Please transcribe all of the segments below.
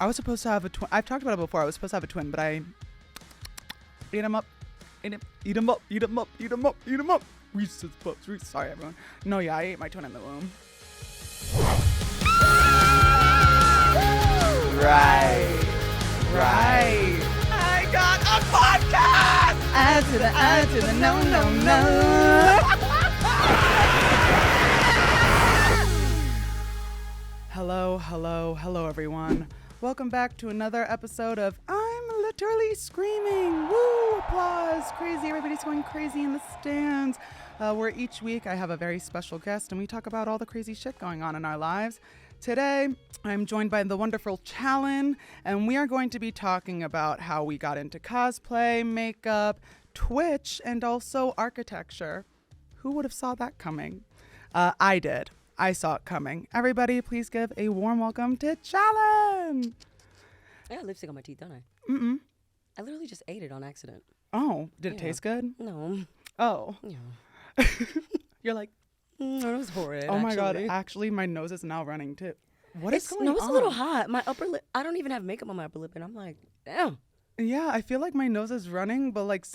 I was supposed to have a twin. I've talked about it before. I was supposed to have a twin, but I ate him up. Eat him up. Reese's Puffs. Sorry, everyone. No, yeah, I ate my twin in the womb. Right. I got a podcast! I to the no. Hello, everyone. Welcome back to another episode of I'm Literally Screaming. Woo! Applause. Crazy. Everybody's going crazy in the stands. Where each week I have a very special guest and we talk about all the crazy shit going on in our lives. Today, I'm joined by the wonderful Challan, and we are going to be talking about how we got into cosplay, makeup, Twitch, and also architecture. Who would have saw that coming? I did. I saw it coming. Everybody, please give a warm welcome to Challan. I got lipstick on my teeth, don't I? Mm-mm. I literally just ate it on accident. Oh, did it taste good? No. Oh. Yeah. You're like, it was horrid. oh my God, actually, my nose is now running too. What is going on? It's a little hot. My upper lip, I don't even have makeup on my upper lip, and I'm like, damn. Yeah, I feel like my nose is running, but like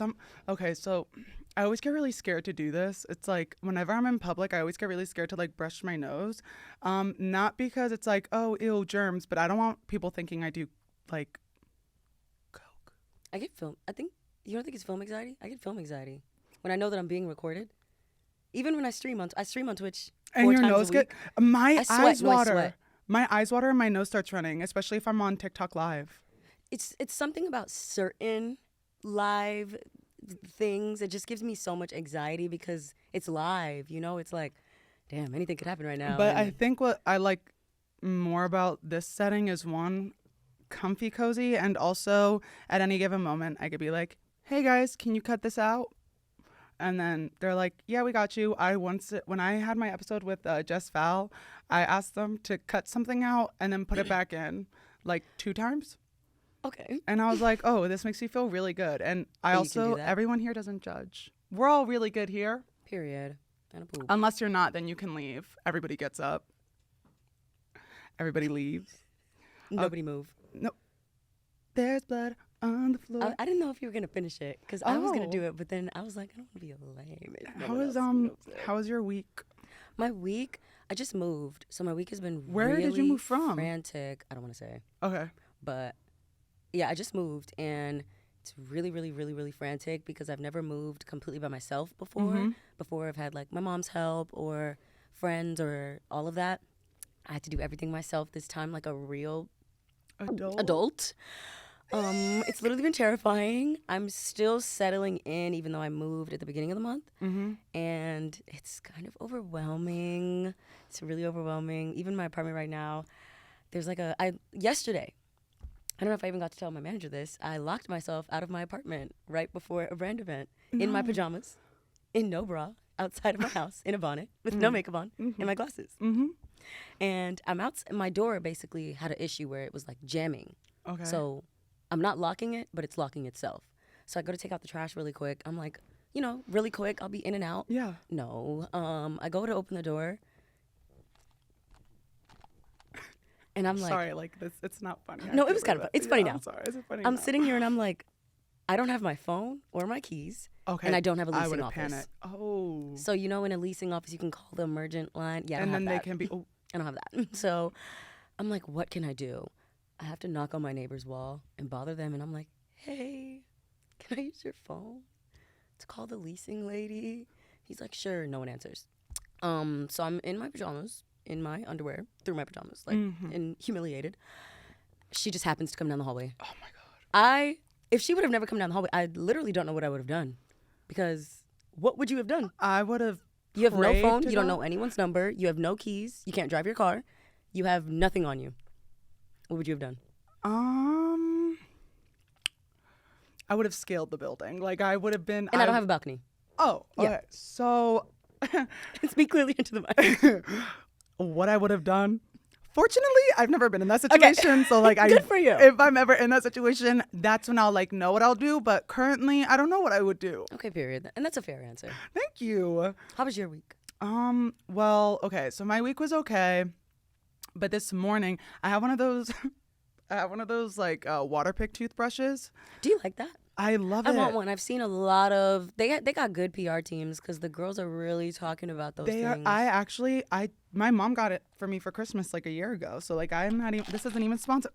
okay, so I always get really scared to do this. It's like whenever I'm in public, I always get really scared to like brush my nose. Not because it's like, oh, ew, germs, but I don't want people thinking I do like coke. I get film. You don't think it's film anxiety? I get film anxiety when I know that I'm being recorded. Even when I stream on Twitch. And your nose get my eyes water. Sweat. My eyes water and my nose starts running, especially if I'm on TikTok live. It's something about certain live things. It just gives me so much anxiety because it's live. You know, it's like, damn, anything could happen right now. But I think what I like more about this setting is one, comfy cozy, and also at any given moment I could be like, hey guys, can you cut this out? And then they're like, yeah, we got you. When I had my episode with Jess Val, I asked them to cut something out and then put it back in like 2 times. Okay. And I was like, oh, this makes me feel really good. And everyone here doesn't judge. We're all really good here. Period. And a poop. Unless you're not, then you can leave. Everybody gets up. Everybody leaves. Nobody move. No. There's blood on the floor. I didn't know if you were gonna finish it because I was gonna do it, but then I was like, I don't want to be lame. How was your week? My week, I just moved, so my week has been Where really did you move from? Frantic. I don't want to say. Okay. But yeah, I just moved and it's really, really, really, really frantic because I've never moved completely by myself before. Mm-hmm. Before I've had like my mom's help or friends or all of that. I had to do everything myself this time, like a real adult. It's literally been terrifying. I'm still settling in, even though I moved at the beginning of the month. Mm-hmm. And it's kind of overwhelming. It's really overwhelming. Even my apartment right now, there's like yesterday, I don't know if I even got to tell my manager this, I locked myself out of my apartment right before a brand event in my pajamas, in no bra, outside of my house, in a bonnet, with no makeup on, and my glasses. Mm-hmm. And I'm out, my door basically had an issue where it was like jamming. Okay. So I'm not locking it, but it's locking itself. So I go to take out the trash really quick. I'm like, really quick. I'll be in and out. Yeah. No. I go to open the door. And I'm like. Sorry, like this. It's not funny. No, it was kind of funny. It's funny now. I'm sorry. Is it funny I'm now? sitting here and I'm like, I don't have my phone or my keys. Okay. And I don't have a I leasing would office. panic. Oh. So, in a leasing office, you can call the emergent line. Yeah, I don't and then have that. they can be. Oh. I don't have that. So I'm like, what can I do? I have to knock on my neighbor's wall and bother them. And I'm like, hey, can I use your phone to call the leasing lady? He's like, sure. No one answers. So I'm in my pajamas, in my underwear, through my pajamas, like, and humiliated. She just happens to come down the hallway. Oh, my God. If she would have never come down the hallway, I literally don't know what I would have done. Because what would you have done? I would have. You have no phone. You don't know anyone's number. You have no keys. You can't drive your car. You have nothing on you. What would you have done? I would have scaled the building. Like, I would have been. And I don't have a balcony. Oh, okay. Yeah. So. Speak clearly into the mic. What I would have done. Fortunately, I've never been in that situation. Okay. So, like, good for you. If I'm ever in that situation, that's when I'll, like, know what I'll do. But currently, I don't know what I would do. Okay, period. And that's a fair answer. Thank you. How was your week? Well, okay. So my week was okay. But this morning, I have one of those one of those like water pick toothbrushes. Do you like that? I love it. I want one. I've seen a lot of they got good PR teams because the girls are really talking about those things. My mom got it for me for Christmas like a year ago. So like I'm not even. This isn't even sponsored.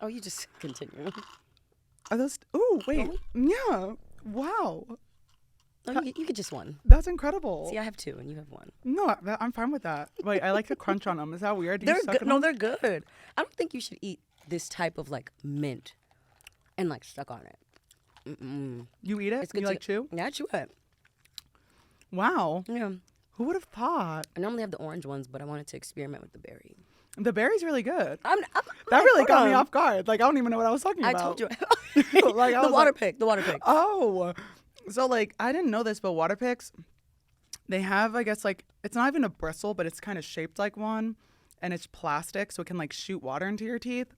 Oh, you just continue. Are those? Oh wait, yeah. Wow. Oh, you get just one. That's incredible. See, I have 2 and you have 1. No, I'm fine with that. Wait, I like to crunch on them. Is that weird? They're good. No, they're good. I don't think you should eat this type of like mint and like stuck on it. Mm-mm. You eat it? It's good you like chew? Yeah, I chew it. Wow. Yeah. Who would have thought? I normally have the orange ones, but I wanted to experiment with the berry. The berry's really good. I'm that really got me off guard. Like I don't even know what I was talking about. I told you. Like, the water pick. Oh. So like I didn't know this, but water picks, they have, I guess, like it's not even a bristle, but it's kind of shaped like one, and it's plastic, so it can like shoot water into your teeth.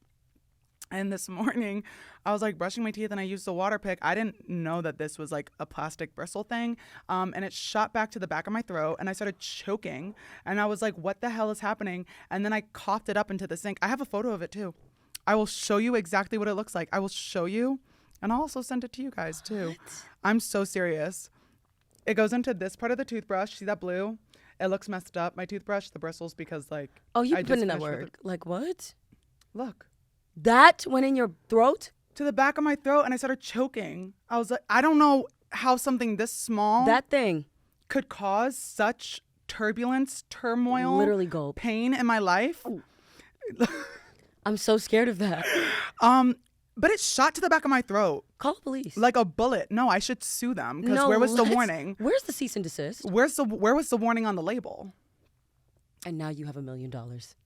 And this morning, I was like brushing my teeth and I used the water pick. I didn't know that this was like a plastic bristle thing. And it shot back to the back of my throat and I started choking. And I was like, what the hell is happening? And then I coughed it up into the sink. I have a photo of it too. I will show you exactly what it looks like. I will show you. And I'll also send it to you guys too. I'm so serious. It goes into this part of the toothbrush. See that blue? It looks messed up, my toothbrush, the bristles, because like. Oh, you put in that work. Like what? Look. That went in your throat? To the back of my throat, and I started choking. I was like, I don't know how something this small. That thing. Could cause such turbulence, turmoil. Literally gulp. Pain in my life. I'm so scared of that. But it shot to the back of my throat. Call the police. Like a bullet. No, I should sue them. Because where was the warning? Where's the cease and desist? Where was the warning on the label? And now you have $1 million.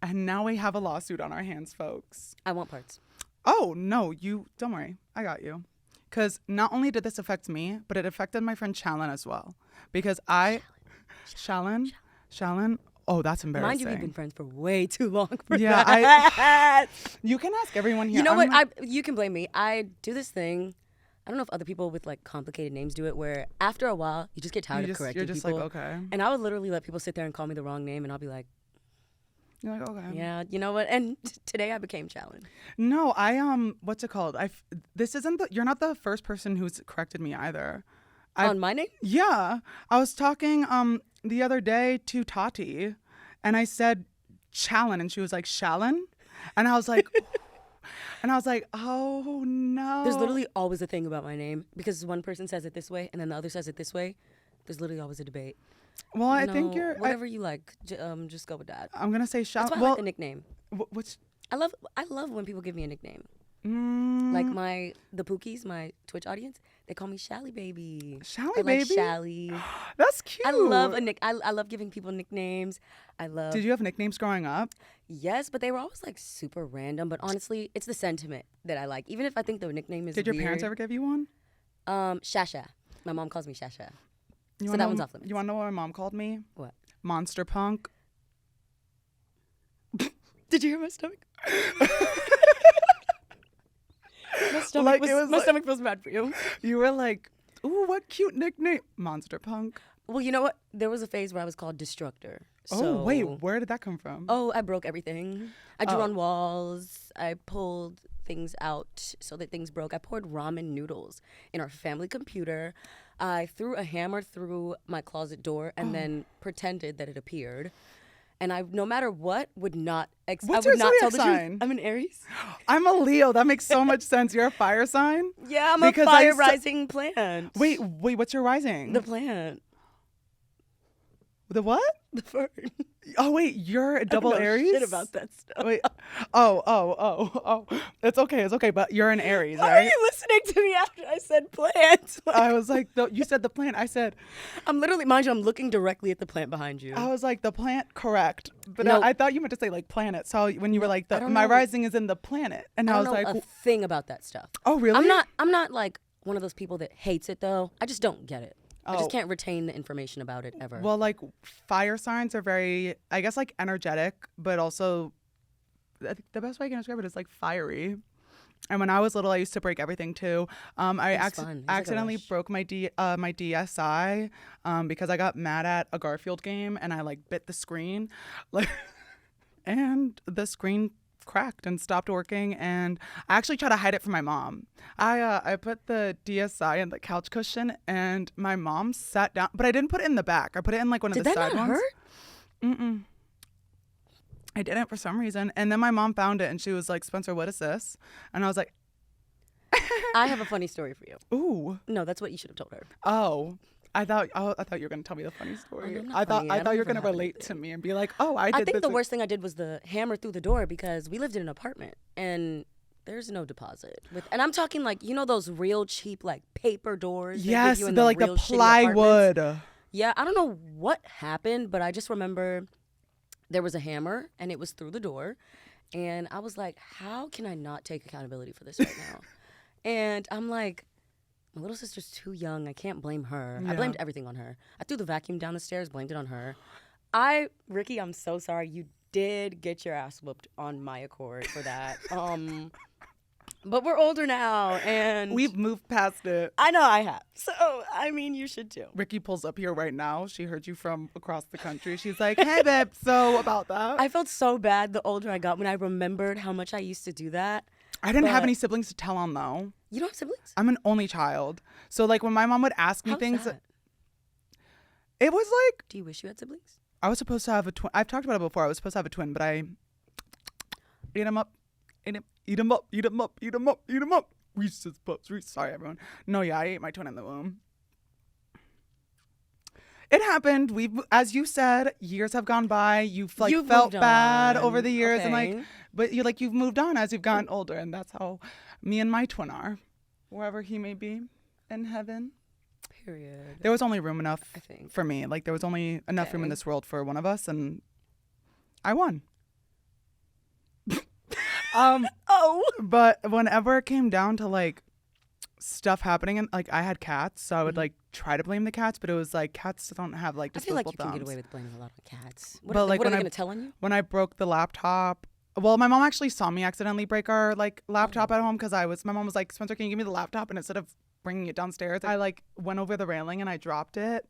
And now we have a lawsuit on our hands, folks. I want parts. Oh, no, don't worry. I got you. Because not only did this affect me, but it affected my friend Challan as well. Because Challan, oh, that's embarrassing. Mind you, we've been friends for way too long for yeah, that. You can ask everyone here. You know what? You can blame me. I do this thing. I don't know if other people with like complicated names do it, where after a while you just get tired of correcting people. You're just like, okay. And I would literally let people sit there and call me the wrong name, and I'll be like, you're like, okay. Yeah, you know what? And today I became Challan. No, what's it called? You're not the first person who's corrected me either. On my name? Yeah. I was talking the other day to Tati, and I said Challan, and she was like, Challan? And I was like, oh no. There's literally always a thing about my name, because one person says it this way, and then the other says it this way. There's literally always a debate. Well, I think whatever you like. Just go with that. I'm gonna say Challan. That's why I like the nickname. What's? I love when people give me a nickname. Like the Pookies, my Twitch audience, they call me Shally Baby. Shally Baby. Like Shally. That's cute. I love I love giving people nicknames. Did you have nicknames growing up? Yes, but they were always like super random. But honestly, it's the sentiment that I like. Even if I think the nickname is Did your parents ever give you one? Shasha. My mom calls me Shasha. So that one's off limits. You want to know what my mom called me? What? Monster Punk. Did you hear my stomach? My stomach feels bad for you. You were like, ooh, what cute nickname. Monster Punk. Well, you know what? There was a phase where I was called Destructor. Oh, wait, where did that come from? Oh, I broke everything. I drew on walls. I pulled things out so that things broke. I poured ramen noodles in our family computer. I threw a hammer through my closet door and then pretended that it appeared. And I, no matter what, would not. What's I would your not tell zodiac the sign? truth. I'm an Aries. I'm a Leo. That makes so much sense. You're a fire sign. Yeah, I'm a fire rising plant. Wait. What's your rising? The plant. The what? The fern. Oh wait, you're a double I don't know Aries. Shit about that stuff. Wait. Oh. It's okay. But you're an Aries, Why right? are you listening to me after I said plant? I was like, you said the plant. I said, I'm literally, mind you, I'm looking directly at the plant behind you. I was like, the plant, correct. But No. I thought you meant to say like planet. So when you were like, my know. rising is in the planet, and I was don't like, know a thing about that stuff. oh really? I'm not like one of those people that hates it though. I just don't get it. I Oh. just can't retain the information about it ever. Well, like fire signs are very, I guess, like energetic, but also I think the best way I can describe it is like fiery. And when I was little, I used to break everything too. I accidentally broke my my DSi because I got mad at a Garfield game and I like bit the screen, like, and the screen cracked and stopped working, and I actually tried to hide it from my mom. I put the DSI in the couch cushion, and my mom sat down, but I didn't put it in the back. I put it in like one of the side ones. Did that not hurt? Mm-mm. I didn't for some reason. And then my mom found it, and she was like, Spencer, what is this? And I was like, I have a funny story for you. Ooh. No, that's what you should have told her. Oh. I thought you were gonna tell me the funny story. I thought you were gonna relate to me and be like, "Oh, I think the worst thing I did was the hammer through the door because we lived in an apartment and there's no deposit. And I'm talking like those real cheap like paper doors. Yes, the plywood. Yeah, I don't know what happened, but I just remember there was a hammer and it was through the door, and I was like, "How can I not take accountability for this right now?" And I'm like, my little sister's too young. I can't blame her. Yeah. I blamed everything on her. I threw the vacuum down the stairs, blamed it on her. Ricky, I'm so sorry. You did get your ass whooped on my accord for that. But we're older now, and we've moved past it. I know I have. So, I mean, you should too. Ricky pulls up here right now. She heard you from across the country. She's like, hey, babe, so about that. I felt so bad the older I got when I remembered how much I used to do that. I didn't have any siblings to tell on, though. You don't have siblings? I'm an only child. So, like, when my mom would ask me things, it was like... Do you wish you had siblings? I was supposed to have a twin. I've talked about it before. I was supposed to have a twin, but I... Eat them up. Eat them up. Eat them up. Eat them up. Eat them up. Reese's Puffs. Sorry, everyone. No, yeah, I ate my twin in the womb. It happened. As you said, years have gone by. You've felt bad over the years, and but you've moved on as you've gotten older, and that's how me and my twin are, wherever he may be in heaven. Period. There was only room enough, I think, for me. Like there was only enough room in this world for one of us, and I won. But whenever it came down to like stuff happening, and like I had cats, so I would like try to blame the cats, but it was like cats don't have like disposable thumbs. I feel like you can get away with blaming a lot of cats. What are they going to tell on you? When I broke the laptop, well, my mom actually saw me accidentally break our like laptop at home because my mom was like, Spencer, can you give me the laptop? And instead of bringing it downstairs, I like went over the railing and I dropped it.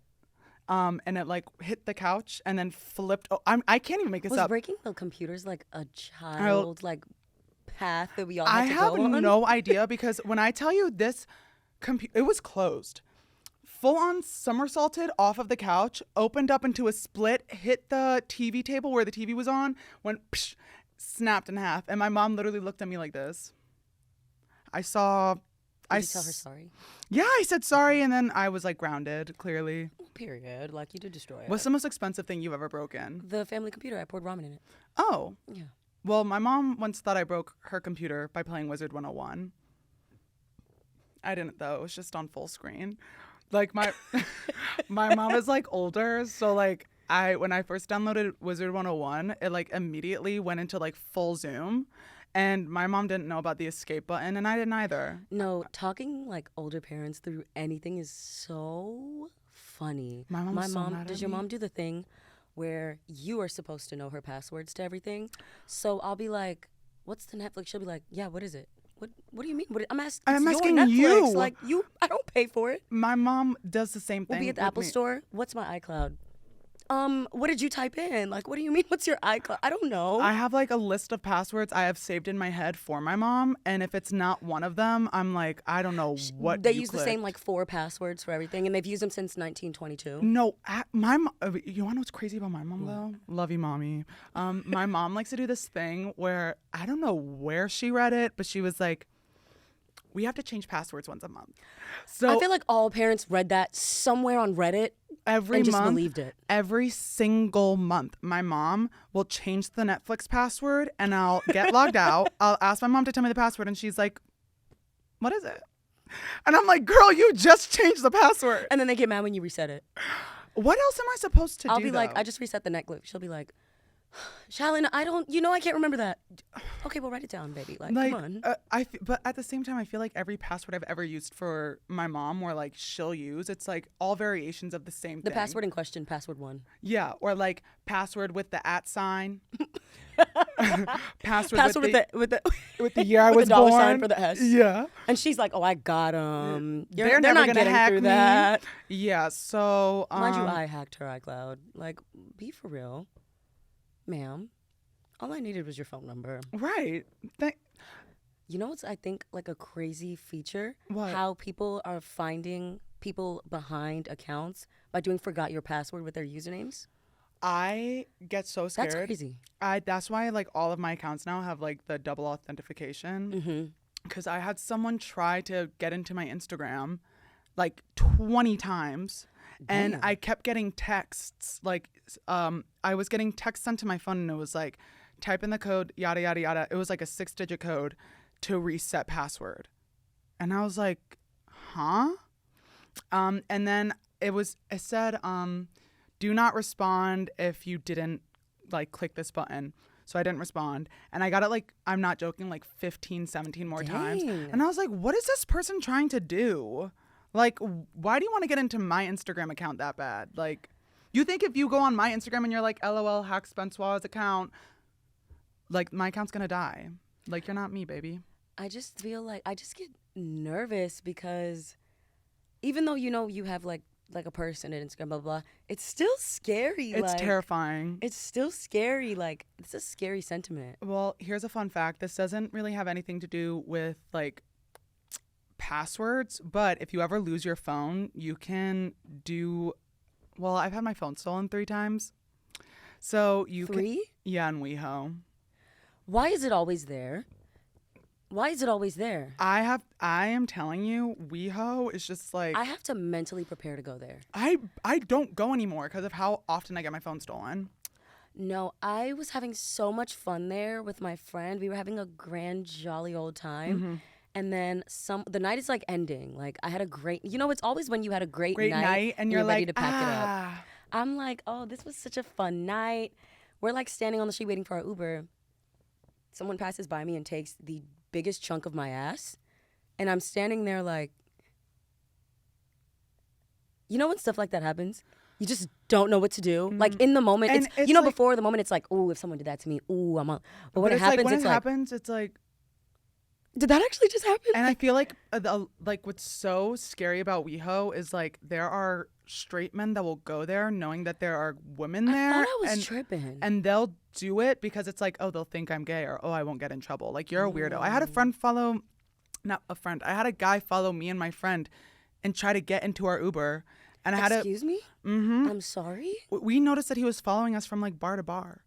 And it like hit the couch and then flipped. Oh, I can't even make this up. Was breaking the computers like a child like path that we all had to go on? I have no idea because when I tell you this it was closed. Full on somersaulted off of the couch, opened up into a split, hit the TV table where the TV was on, went psh, snapped in half. And my mom literally looked at me like this. Did you tell her sorry? Yeah, I said sorry, and then I was like grounded, clearly. Period. Like you did destroy it. What's the most expensive thing you've ever broken? The family computer. I poured ramen in it. Oh. Yeah. Well, my mom once thought I broke her computer by playing Wizard 101. I didn't, though. It was just on full screen. Like my mom is like older, so like when I first downloaded Wizard 101, it like immediately went into like full zoom, and my mom didn't know about the escape button, and I didn't either. No, talking like older parents through anything is so funny. My mom, does your mom do the thing where you are supposed to know her passwords to everything? So I'll be like, "What's the Netflix?" She'll be like, "Yeah, what is it?" What do you mean? I'm asking you. Like I don't pay for it. My mom does the same thing. We'll be at the Apple store. What's my iCloud? What did you type in? Like, what do you mean? What's your iCloud? I don't know. I have like a list of passwords I have saved in my head for my mom, and if it's not one of them, I'm like, I don't know what. They use the same like 4 passwords for everything, and they've used them since 1922. No, my mom. You want to know what's crazy about my mom though? Love you, mommy. My mom likes to do this thing where I don't know where she read it, but she was like, we have to change passwords once a month. So I feel like all parents read that somewhere on Reddit and just believed it. Every single month, my mom will change the Netflix password, and I'll get logged out. I'll ask my mom to tell me the password, and she's like, what is it? And I'm like, girl, you just changed the password. And then they get mad when you reset it. What else am I supposed to do? I'll be like, I just reset the Netflix. She'll be like, Challan, I can't remember that. Okay, well, write it down, baby. Like come on. But at the same time, I feel like every password I've ever used for my mom, or like she'll use, it's like all variations of the same thing. The password in question, password 1. Yeah, or like password with the @ sign. password with the year I was the dollar born. Sign for the S. Yeah. And she's like, oh, I got them. They're never not gonna hack through me. that. Yeah. So mind you, I hacked her iCloud. Like, be for real. Ma'am, All I needed was your phone number. Right. You know what's, I think, like a crazy feature? What? How people are finding people behind accounts by doing forgot your password with their usernames. I get so scared. That's crazy. That's why like all of my accounts now have like the double authentication. Mm-hmm. Because I had someone try to get into my Instagram like 20 times. And Damn. I kept getting texts. Like, I was getting texts sent to my phone and it was like, type in the code, yada, yada, yada. It was like a 6-digit code to reset password. And I was like, huh? And then it said, do not respond if you didn't like click this button. So I didn't respond. And I got it like, I'm not joking, like 15, 17 more times. And I was like, what is this person trying to do? Like, why do you want to get into my Instagram account that bad? Like, you think if you go on my Instagram and you're like, LOL, hack Spencewuah's account, like my account's going to die. Like, you're not me, baby. I just feel like I just get nervous because even though you have like a person in Instagram, blah, blah, blah, it's still scary. It's terrifying. It's still scary. Like, it's a scary sentiment. Well, here's a fun fact. This doesn't really have anything to do with like passwords, but if you ever lose your phone, you can do, well, I've had my phone stolen 3 times. So you 3? Yeah, in WeHo. Why is it always there? Why is it always there? I am telling you, WeHo is just like, I have to mentally prepare to go there. I don't go anymore because of how often I get my phone stolen. No, I was having so much fun there with my friend. We were having a grand, jolly old time. Mm-hmm. And then the night is like ending. Like I had a great, it's always when you had a great night and you're ready like, to pack it up. I'm like, oh, this was such a fun night. We're like standing on the street waiting for our Uber. Someone passes by me and takes the biggest chunk of my ass. And I'm standing there like, when stuff like that happens? You just don't know what to do. Mm-hmm. Like in the moment, it's like, before the moment, it's like, oh, if someone did that to me, ooh, I'm on. But when it happens, it's like, did that actually just happen? And I feel like what's so scary about WeHo is like there are straight men that will go there knowing that there are women there. I thought I was tripping. And they'll do it because it's like, oh, they'll think I'm gay or, oh, I won't get in trouble. Like, you're a weirdo. I had a guy follow me and my friend and try to get into our Uber. And Excuse me? Mm-hmm. I'm sorry? We noticed that he was following us from like bar to bar.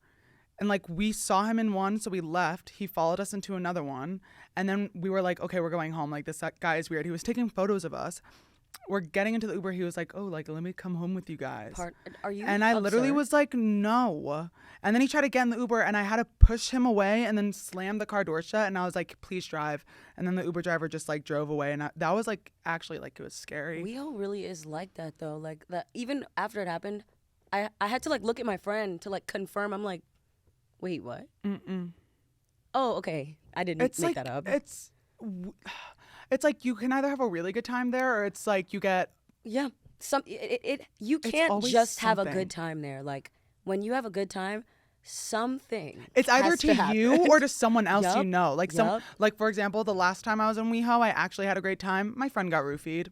And like we saw him in one, so we left. He followed us into another one. And then we were like, okay, we're going home. Like, this guy is weird. He was taking photos of us. We're getting into the Uber. He was like, oh, like, let me come home with you guys. Are you And I literally was like, no. And then he tried to get in the Uber and I had to push him away and then slam the car door shut. And I was like, please drive. And then the Uber driver just like drove away. And that was like, actually, like, it was scary. WeHo really is like that though. Like that, even after it happened, I had to like look at my friend to like confirm. I'm like, wait, what? Mm-mm. Oh, okay. I didn't make that up. It's like you can either have a really good time there or it's like you get... Yeah. You can't just have a good time there. Like, when you have a good time, something it's either has to happen. you or to someone else you know. Like, Yep. For example, the last time I was in WeHo, I actually had a great time. My friend got roofied.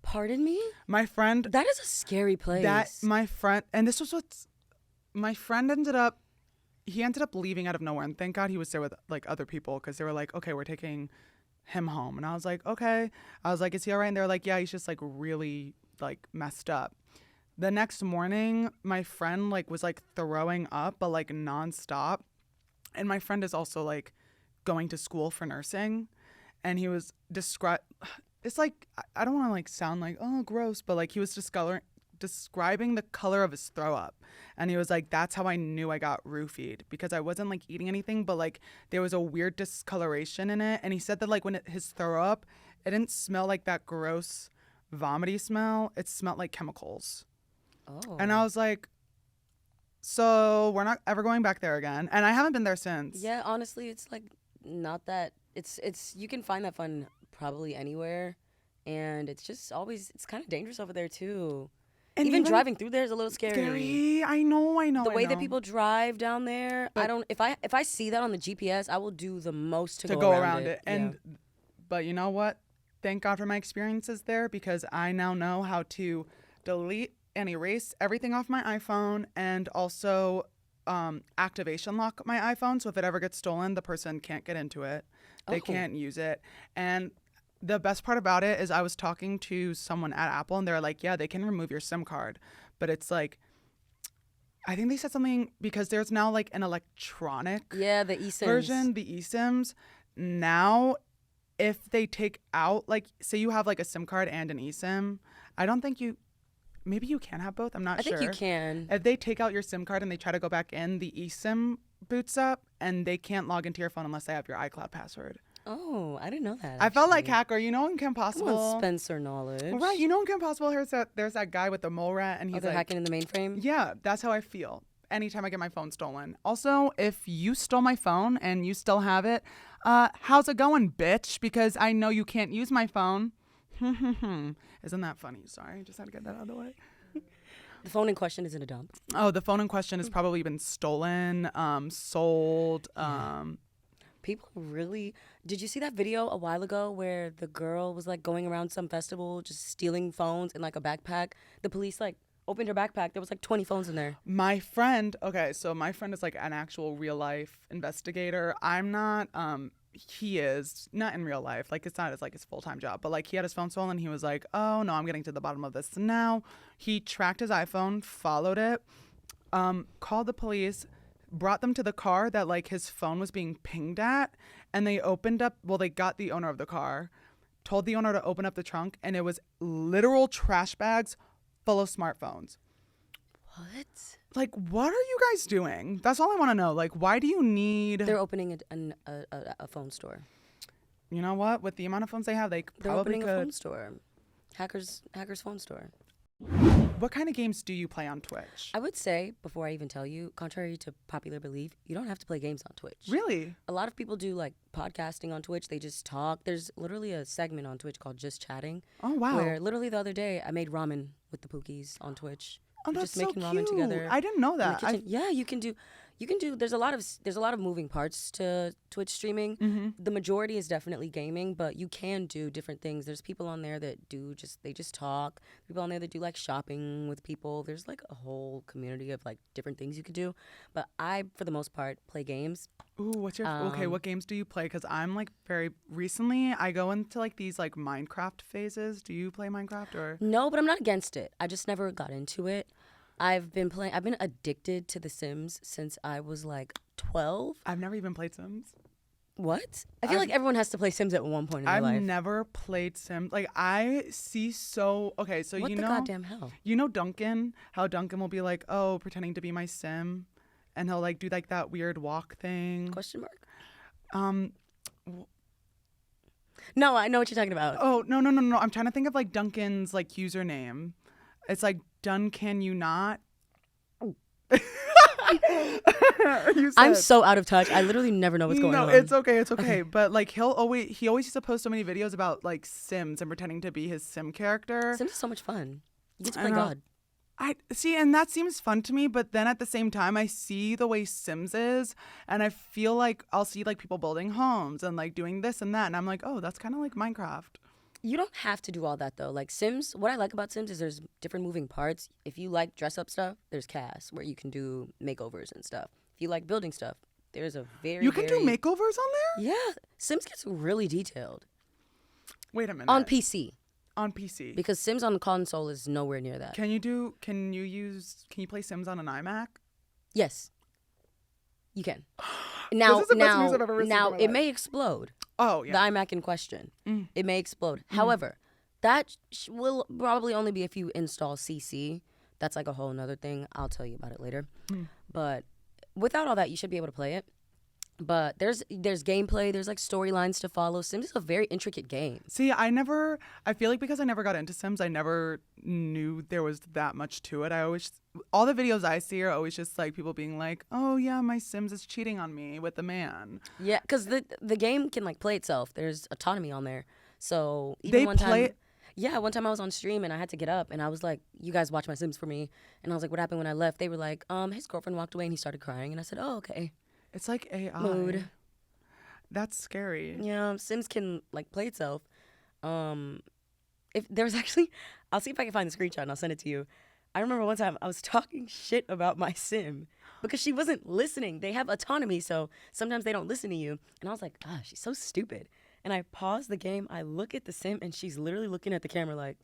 Pardon me? My friend... That is a scary place. And this was what's... My friend ended up leaving out of nowhere, and thank God he was there with like other people because they were like, okay, we're taking him home. And I was like, okay. I was like, is he all right? And they were like, yeah, he's just like really like messed up. The next morning, my friend like was like throwing up, but like nonstop. And my friend is also like going to school for nursing, and he was it's like, I don't want to like sound like, oh, gross, but like he was describing the color of his throw up. And he was like, that's how I knew I got roofied, because I wasn't like eating anything, but like there was a weird discoloration in it. And he said that like when his throw up, it didn't smell like that gross vomity smell. It smelled like chemicals. Oh. And I was like, so we're not ever going back there again. And I haven't been there since. Yeah, honestly, it's like not that it's you can find that fun probably anywhere, and it's just always, it's kind of dangerous over there too. And even driving through there is a little scary. I know. The way that people drive down there, but if I see that on the GPS, I will do the most to go around it. And but you know what? Thank God for my experiences there, because I now know how to delete and erase everything off my iPhone, and also activation lock my iPhone, so if it ever gets stolen, the person can't get into it. They can't use it. And the best part about it is I was talking to someone at Apple, and they're like, yeah, they can remove your SIM card. But it's like, I think they said something because there's now like an electronic the eSIMs version, the eSIMs. Now, if they take out, like, say you have like a SIM card and an eSIM, I don't think maybe you can have both. I'm not sure. I think you can. If they take out your SIM card and they try to go back in, the eSIM boots up and they can't log into your phone unless they have your iCloud password. Oh, I didn't know that. I felt like hacker. You know in Kim Possible. Come on, Spencer knowledge. Right. You know in Kim Possible, there's that guy with the mole rat and he's they're like hacking in the mainframe? Yeah, that's how I feel anytime I get my phone stolen. Also, if you stole my phone and you still have it, how's it going, bitch? Because I know you can't use my phone. Isn't that funny? Sorry, just had to get that out of the way. The phone in question is in a dump. Oh, the phone in question has probably been stolen, sold. People really... Did you see that video a while ago where the girl was like going around some festival just stealing phones in like a backpack? The police like opened her backpack. There was like 20 phones in there. My friend is like an actual real life investigator. I'm not. He is not in real life. Like it's not his full-time job, but like he had his phone stolen. He was like, oh no, I'm getting to the bottom of this now. He tracked his iPhone, followed it, called the police, brought them to the car that like his phone was being pinged at, and they got the owner of the car, told the owner to open up the trunk, and it was literal trash bags full of smartphones. What? Like, what are you guys doing? That's all I want to know. Like, why do you need... They're opening a phone store. You know what? With the amount of phones they have, they They're probably opening could... a phone store. Hackers phone store. What kind of games do you play on Twitch? I would say, before I even tell you, contrary to popular belief, you don't have to play games on Twitch. Really? A lot of people do like podcasting on Twitch. They just talk. There's literally a segment on Twitch called Just Chatting. Oh, wow. Where literally the other day I made ramen with the Pookies on Twitch. Oh, We're that's just making so ramen cute. together. I didn't know that. Yeah, you can do. There's a lot of moving parts to Twitch streaming. Mm-hmm. The majority is definitely gaming, but you can do different things. There's people on there that they just talk. People on there that do like shopping with people. There's like a whole community of like different things you could do. But I, for the most part, play games. Ooh, what games do you play? Because I'm like recently I go into like these like Minecraft phases. Do you play Minecraft or? No, but I'm not against it. I just never got into it. I've been addicted to The Sims since I was like 12. I've never even played Sims. What? I feel like everyone has to play Sims at one point in their life. I've never played Sims. Like I see what the goddamn hell? You know Duncan? How Duncan will be like, oh, pretending to be my Sim, and he'll like do like that weird walk thing. Question mark? No, I know what you're talking about. Oh, no. I'm trying to think of like Duncan's like username. It's like Can you not? I'm so out of touch. I literally never know what's going on. No, it's okay. But like he always used to post so many videos about like Sims and pretending to be his Sim character. Sims is so much fun. You get to play God. I see, and that seems fun to me, but then at the same time I see the way Sims is, and I feel like I'll see like people building homes and like doing this and that, and I'm like, oh, that's kind of like Minecraft. You don't have to do all that though. Like Sims, what I like about Sims is there's different moving parts. If you like dress up stuff, there's cast where you can do makeovers and stuff. If you like building stuff, there's a You can do makeovers on there? Yeah. Sims gets really detailed. Wait a minute. On PC. On PC. Because Sims on console is nowhere near that. Can you play Sims on an iMac? Yes. You can. Now it may explode. Oh, yeah. The iMac in question. It may explode. However, that will probably only be if you install CC. That's like a whole nother thing. I'll tell you about it later. But without all that, you should be able to play it. But there's gameplay. There's like storylines to follow. Sims is a very intricate game. See, I feel like because I never got into Sims, I never knew there was that much to it. All the videos I see are always just like people being like, oh yeah, my Sims is cheating on me with a man. Yeah, because the game can like play itself. There's autonomy on there. So even one time I was on stream and I had to get up and I was like, you guys watch my Sims for me. And I was like, what happened when I left? They were like, his girlfriend walked away and he started crying. And I said, oh, okay. It's like AI. Mood. That's scary. Yeah, Sims can like play itself. If there was actually, I'll see if I can find the screenshot and I'll send it to you. I remember one time I was talking shit about my Sim because she wasn't listening. They have autonomy, so sometimes they don't listen to you. And I was like, ah, she's so stupid. And I paused the game. I look at the sim, and she's literally looking at the camera like.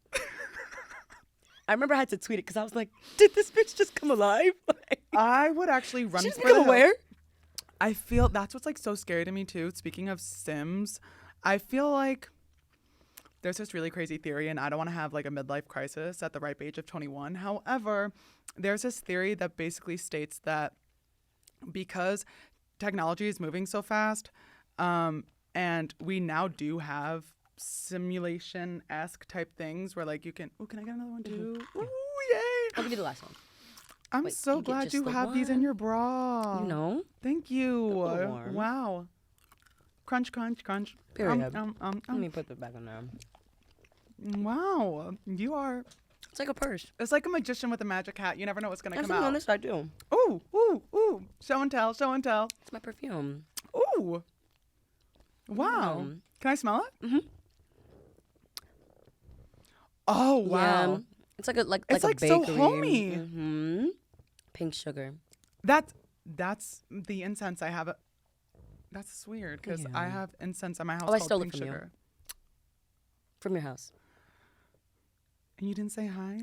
I remember I had to tweet it because I was like, did this bitch just come alive? Like, I would actually run she's for become the aware. hills. I feel that's what's like so scary to me too. Speaking of Sims, I feel like there's this really crazy theory, and I don't want to have like a midlife crisis at the ripe age of 21. However, there's this theory that basically states that because technology is moving so fast, and we now do have simulation-esque type things where like you can, oh, can I get another one too? Ooh, yay! I'll give you the last one. I'm Wait, so you get glad just you the have these in one? your bra. You know? Thank you. warm. Wow. Crunch, crunch, crunch. Period. Let me put that back on there. Wow. You are. It's like a purse. It's like a magician with a magic hat. You never know what's going to There's come something out. on this side too. Ooh, ooh, ooh. Show and tell, show and tell. It's my perfume. Ooh. Wow. Can I smell it? Mm-hmm. Oh, wow. Yeah. It's like a It's a like bakery. so homey. Mm-hmm. Pink sugar. That's the incense I have. That's weird because I Yeah. have incense at my house Oh, I called stole it pink from you. sugar. From your house. And you didn't say hi?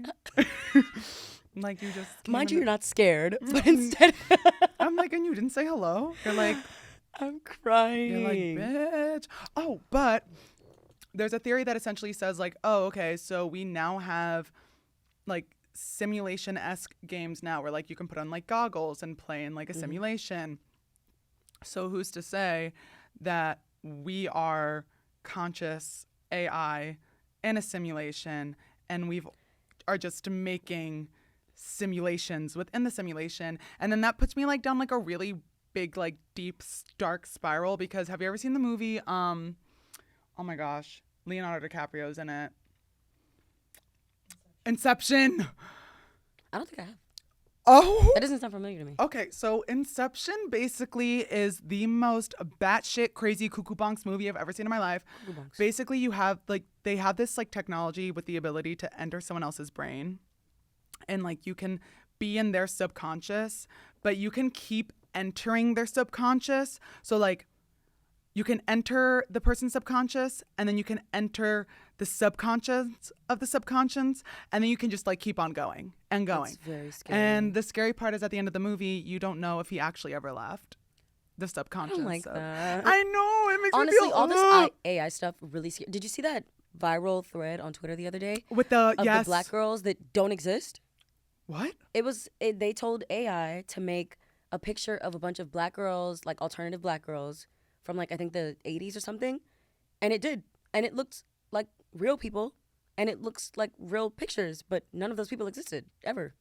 Like you just came Mind in you, you're not scared, but instead I'm like, and you didn't say hello? You're like, I'm crying. you're like, bitch. Oh, but there's a theory that essentially says like, oh, okay, so we now have like simulation-esque games now where like you can put on like goggles and play in like a simulation. So who's to say that we are conscious AI in a simulation and we are just making simulations within the simulation, and then that puts me like down like a really big like deep dark spiral because have you ever seen the movie oh my gosh, Leonardo DiCaprio's in it, Inception. I don't think I have. Oh, That doesn't sound familiar to me. okay, so Inception basically is the most batshit crazy cuckoo bonks movie I've ever seen in my life. Cuckoo bonks. Basically, you have like they have this like technology with the ability to enter someone else's brain, and like you can be in their subconscious, but you can keep entering their subconscious. So like you can enter the person's subconscious, and then you can enter the subconscious of the subconscious, and then you can just like keep on going and going. It's very scary. And the scary part is at the end of the movie, you don't know if he actually ever left the subconscious. I don't like that. I know, it makes Honestly, me feel all this AI stuff really scared. Did you see that viral thread on Twitter the other day with the of yes. the black girls that don't exist? What? They told AI to make a picture of a bunch of black girls, like alternative black girls from like I think the 80s or something, and it did, and it looked like real people, and it looks like real pictures, but none of those people existed ever.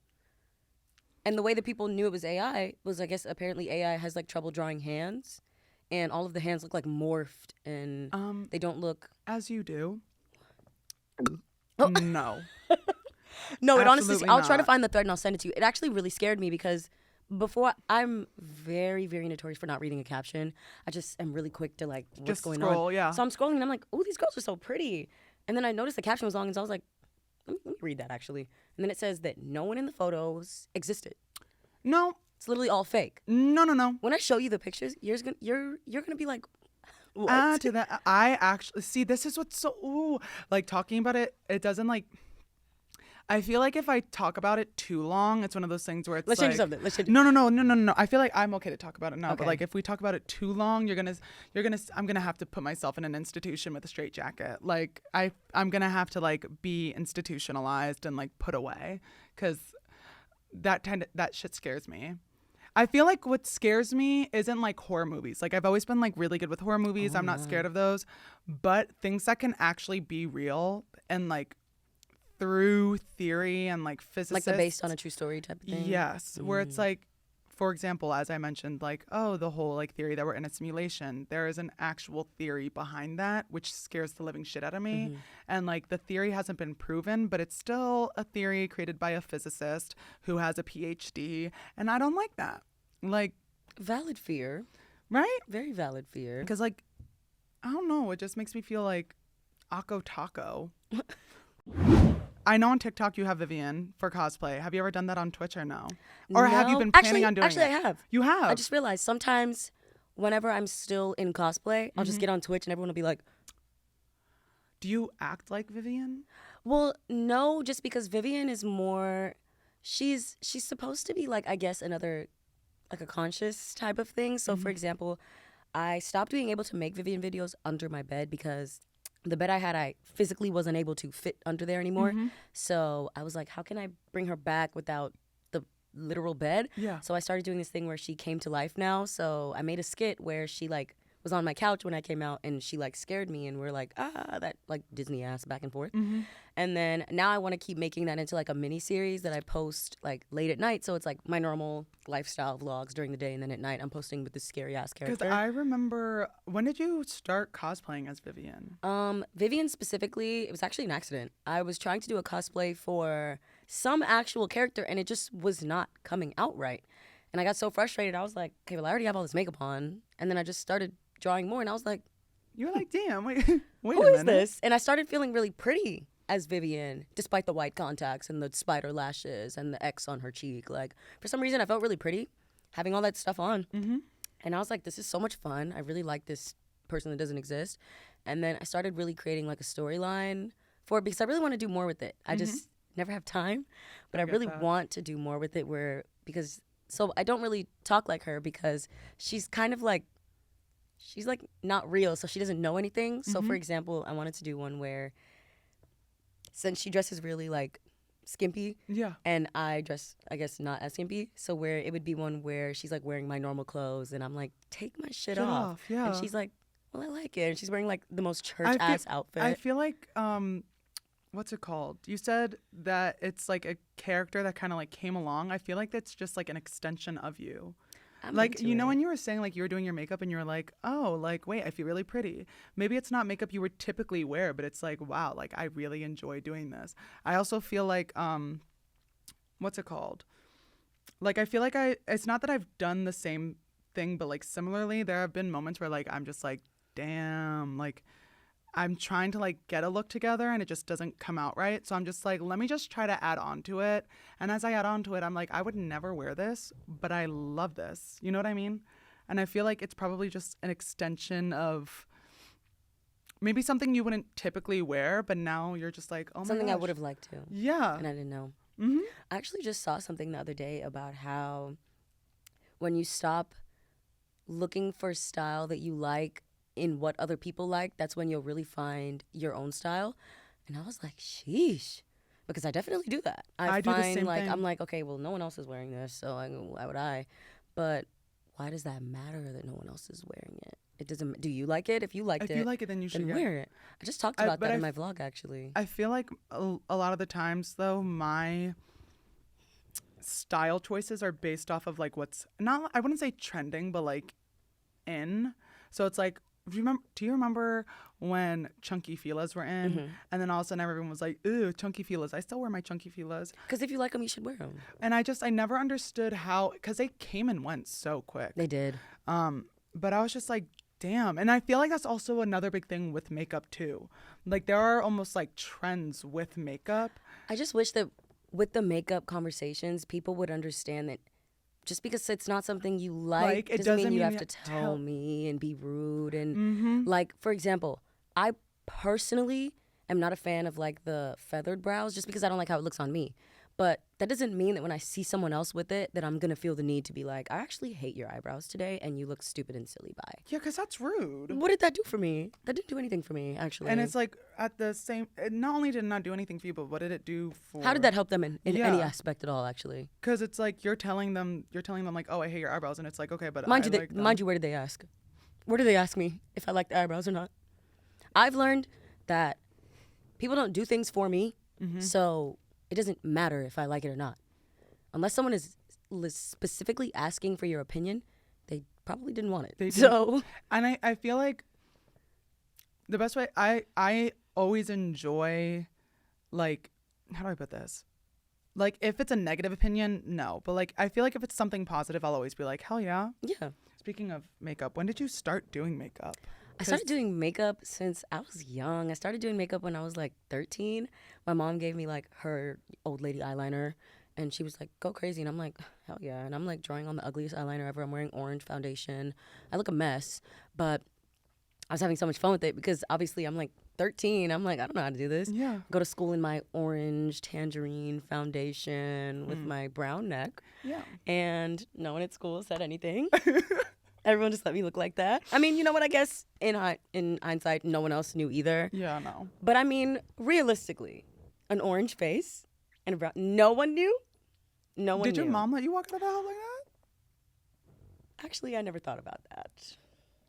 And the way that people knew it was AI was, I guess, apparently AI has like trouble drawing hands, and all of the hands look like morphed, and they don't look. As you do. Oh. No. No, it honestly. Absolutely I'll try to not. find the thread and I'll send it to you. It actually really scared me because before I'm very, very notorious for not reading a caption. I just am really quick to like what's Just going scroll, on. yeah. So I'm scrolling and I'm like, oh, these girls are so pretty. And then I noticed the caption was long, and so I was like, let me read that actually. And then it says that no one in the photos existed. No. It's literally all fake. No. When I show you the pictures, you're gonna be like, what? To that, I actually see. This is what's so like talking about it. It doesn't like. I feel like if I talk about it too long, it's one of those things where it's Let's like, change something. Let's change. No. I feel like I'm okay to talk about it now, but Okay. like if we talk about it too long, I'm gonna have to put myself in an institution with a straitjacket. Like I'm gonna have to like be institutionalized and like put away, because that shit scares me. I feel like what scares me isn't like horror movies. Like I've always been like really good with horror movies. I'm not scared of those, but things that can actually be real and like through theory and like physicists, Like the based on a true story type of thing. yes, where it's like, for example, as I mentioned, like, oh, the whole like theory that we're in a simulation, there is an actual theory behind that, which scares the living shit out of me. And like the theory hasn't been proven, but it's still a theory created by a physicist who has a PhD, and I don't like that. Like, Valid fear. right? Very valid fear. Because like, I don't know, it just makes me feel like Akko Taco. I know on TikTok you have Vivian for cosplay. Have you ever done that on Twitch or no? Or have you been planning on doing it? Actually, I have. You have? I just realized sometimes whenever I'm still in cosplay, I'll just get on Twitch and everyone will be like, do you act like Vivian? well, no, just because Vivian is more, she's supposed to be like, I guess, another, like a conscious type of thing. So for example, I stopped being able to make Vivian videos under my bed because the bed I had, I physically wasn't able to fit under there anymore. So I was like, how can I bring her back without the literal bed? Yeah. So I started doing this thing where she came to life now. So I made a skit where she like was on my couch when I came out and she like scared me and we're like, that like Disney ass back and forth. And then now I want to keep making that into like a mini series that I post like late at night. So it's like my normal lifestyle vlogs during the day, and then at night I'm posting with this scary ass character. Because I remember, when did you start cosplaying as Vivian? Vivian specifically, it was actually an accident. I was trying to do a cosplay for some actual character and it just was not coming out right. And I got so frustrated. I was like, okay, well, I already have all this makeup on. And then I just started drawing more and I was like, you were like, damn, wait who a minute. is this? And I started feeling really pretty as Vivian, despite the white contacts and the spider lashes and the X on her cheek. Like, for some reason, I felt really pretty having all that stuff on. And I was like, this is so much fun. I really like this person that doesn't exist. And then I started really creating like a storyline for it because I really want to do more with it. I just never have time, but I really want to do more with it so I don't really talk like her because she's kind of like, she's like not real, so she doesn't know anything. So for example, I wanted to do one where, since she dresses really like skimpy, and I dress, I guess, not as skimpy, so where it would be one where she's like wearing my normal clothes and I'm like, take my shit off. And she's like, well, I like it. And she's wearing like the most church ass outfit. I feel like what's it called? You said that it's like a character that kind of like came along. I feel like that's just like an extension of you. Like, you know, when you were saying like you were doing your makeup and you were like, oh, like, wait, I feel really pretty. Maybe it's not makeup you would typically wear, but it's like, wow, like I really enjoy doing this. I also feel like, what's it called? Like, I feel like it's not that I've done the same thing, but like similarly, there have been moments where like, I'm just like, damn, like I'm trying to like get a look together and it just doesn't come out right. So I'm just like, let me just try to add on to it. And as I add on to it, I'm like, I would never wear this, but I love this. You know what I mean? And I feel like it's probably just an extension of maybe something you wouldn't typically wear, but now you're just like, oh my gosh. Something I would have liked to. Yeah. And I didn't know. Mm-hmm. I actually just saw something the other day about how when you stop looking for style that you like in what other people like, that's when you'll really find your own style. And I was like, sheesh. Because I definitely do that. I do the find same like thing. I'm like, okay, well, no one else is wearing this, so why would I? But why does that matter that no one else is wearing it? It doesn't. Do you like it? If you liked it, then you should then wear it. I just talked about that in my vlog, actually. I feel like a lot of the times, though, my style choices are based off of like what's not, I wouldn't say trending, but like in. So it's like, do you remember when chunky filas were in? And then all of a sudden everyone was like, ooh, chunky filas. I still wear my chunky filas. Because if you like them, you should wear them. And I never understood how, because they came and went so quick. They did. But I was just like, damn. And I feel like that's also another big thing with makeup too. Like there are almost like trends with makeup. I just wish that with the makeup conversations, people would understand that just because it's not something you like it doesn't mean you have to tell me and be rude. And like, for example, I personally am not a fan of like the feathered brows just because I don't like how it looks on me. But that doesn't mean that when I see someone else with it that I'm going to feel the need to be like, I actually hate your eyebrows today and you look stupid and silly. Bye. Yeah, because that's rude. What did that do for me? That didn't do anything for me, actually. And it's like at the same, not only did it not do anything for you, but what did it do for... How did that help them in any aspect at all, actually? Because it's like you're telling them like, oh, I hate your eyebrows. And it's like, okay, but mind you, where did they ask? Where did they ask me if I like the eyebrows or not? I've learned that people don't do things for me, so it doesn't matter if I like it or not. Unless someone is specifically asking for your opinion, they probably didn't want it. So, and I feel like the best way, I always enjoy, like, how do I put this? Like, if it's a negative opinion, no. But, like, I feel like if it's something positive, I'll always be like, hell yeah. Yeah. Speaking of makeup, when did you start doing makeup? I started doing makeup since I was young. I started doing makeup when I was like 13. My mom gave me like her old lady eyeliner and she was like, go crazy. And I'm like, hell yeah. And I'm like drawing on the ugliest eyeliner ever. I'm wearing orange foundation. I look a mess, but I was having so much fun with it because obviously I'm like 13. I'm like, I don't know how to do this. Yeah. Go to school in my orange tangerine foundation with my brown neck. Yeah. And no one at school said anything. Everyone just let me look like that. I mean, you know what? I guess in hindsight, no one else knew either. Yeah, no. But I mean, realistically, an orange face and a brown. No one knew. No one knew. Did your mom let you walk out of the house like that? Actually, I never thought about that.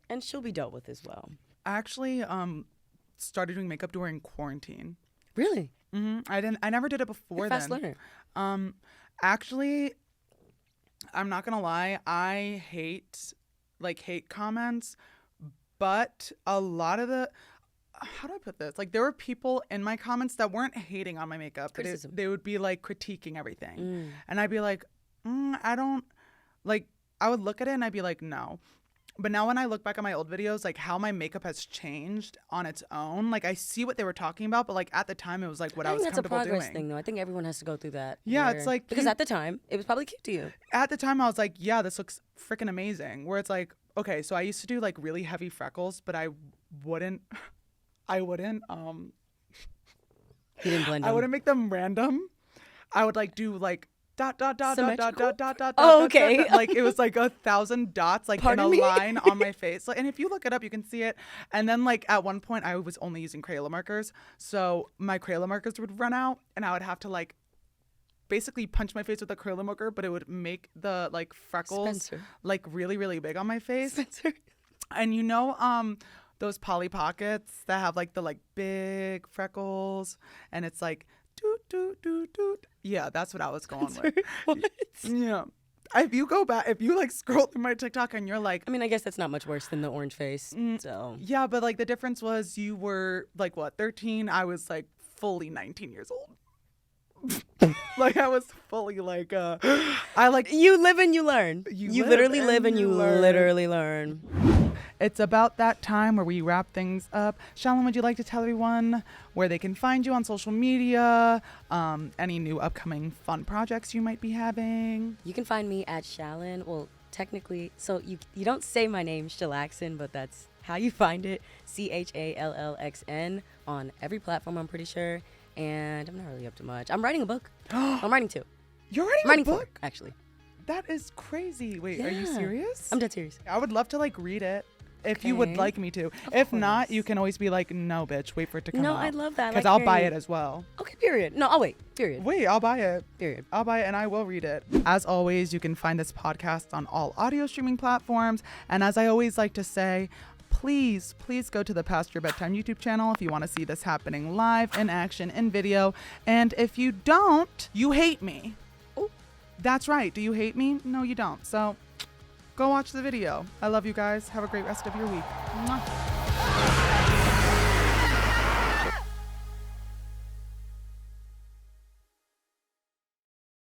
And she'll be dealt with as well. I actually started doing makeup during quarantine. Really? I never did it before then. Fast learner. Actually, I'm not gonna lie. I hate comments, but a lot of the, how do I put this? Like, there were people in my comments that weren't hating on my makeup. Criticism. They would be like critiquing everything, and I'd be like, I don't like. I would look at it and I'd be like, no. But now when I look back at my old videos, like how my makeup has changed on its own, like I see what they were talking about, but like at the time it was like what I was comfortable doing. I think that's a progress thing though. I think everyone has to go through that. Yeah, it's like because at the time it was probably cute to you. At the time I was like, yeah, this looks freaking amazing. Where it's like, okay, so I used to do like really heavy freckles, but I wouldn't You didn't blend them. I wouldn't make them random. I would like do like dot dot dot dot dot dot dot dot. Oh, okay. Like it was like 1,000 dots like in a line on my face. Like, and if you look it up, you can see it. And then like at one point, I was only using Crayola markers, so my Crayola markers would run out, and I would have to like basically punch my face with a Crayola marker, but it would make the like freckles like really really big on my face. Spencer. And you know those Polly Pockets that have like the like big freckles, and it's like doot doot doot doot. Yeah, that's what I was going with. What? Yeah. If you go back, if you like scroll through my TikTok and you're like, I mean, I guess that's not much worse than the orange face. So yeah, but like the difference was you were like what, 13? I was like fully 19 years old. Like I was fully like I like you live and you learn. You literally live and you literally learn. It's about that time where we wrap things up. Challan, would you like to tell everyone where they can find you on social media? Any new upcoming fun projects you might be having? You can find me at Challan. Well, technically, so you don't say my name, Challxn, but that's how you find it. CHALLXN on every platform, I'm pretty sure. And I'm not really up to much. I'm writing a book. I'm writing 2. You're writing a book? 4, actually. That is crazy. Wait, Yeah. Are you serious? I'm dead serious. I would love to like read it. If you would like me to. If not, you can always be like, no, bitch, wait for it to come out. No, I love that. Because I'll buy it as well. Okay, period. No, I'll wait. Period. Wait, I'll buy it. Period. I'll buy it and I will read it. As always, you can find this podcast on all audio streaming platforms. And as I always like to say, please go to the Past Your Bedtime YouTube channel if you want to see this happening live, in action, in video. And if you don't, you hate me. Oh. That's right. Do you hate me? No, you don't. So go watch the video. I love you guys. Have a great rest of your week. Mwah.